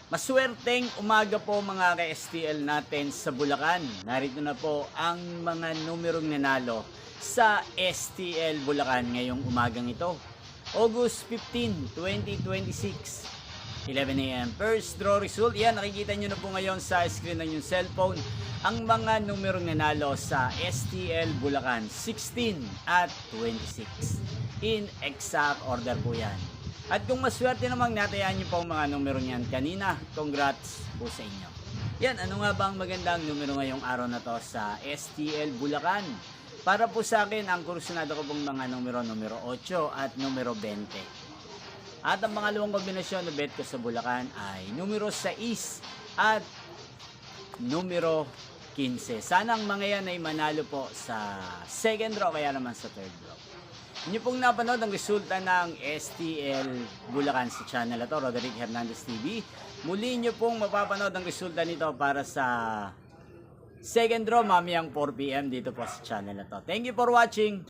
Maswerteng umaga po mga ka-STL natin sa Bulacan. Narito na po ang mga numerong nanalo sa STL Bulacan ngayong umagang ito. August 15, 2026. 11 a.m. First draw result. Yan, nakikita nyo na po ngayon sa screen ng yung cellphone ang mga numerong nanalo sa STL Bulacan 16 at 26. In exact order po yan. At kung maswerte namang natayaan nyo po ang mga numero niyan kanina, congrats po sa inyo. Yan, ano nga ba ang magandang numero ngayong araw na to sa STL Bulacan? Para po sa akin, ang kursunado ko pong mga numero 8 at numero 20. At ang pangalawang kombinasyon na bet ko sa Bulacan ay numero 6 at numero 15. Sana ang mga yan ay manalo po sa second draw kaya naman sa third draw. Inyo pong napanood ang resulta ng STL Bulacan sa channel na to, Roderick Hernandez TV. Muli nyo pong mapapanood ang resulta nito para sa second draw mamayang 4 PM dito po sa channel na to. Thank you for watching!